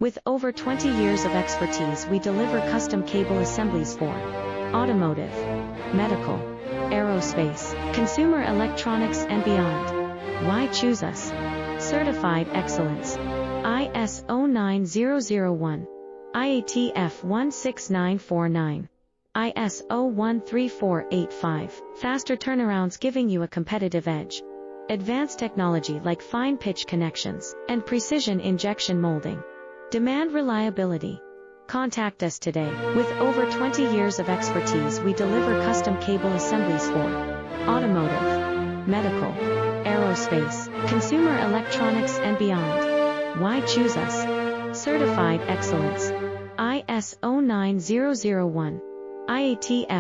With over 20 years of expertise, we deliver custom cable assemblies for automotive, medical, aerospace, consumer electronics, and beyond. Why choose us? Certified excellence. ISO 9001, IATF 16949, ISO 13485. Faster turnarounds, giving you a competitive edge. Advanced technology like fine pitch connections and precision injection molding. Demand reliability. Contact us today. With over 20 years of expertise, we deliver custom cable assemblies for automotive, medical, aerospace, consumer electronics, and beyond. Why choose us? Certified excellence. ISO 9001, IATF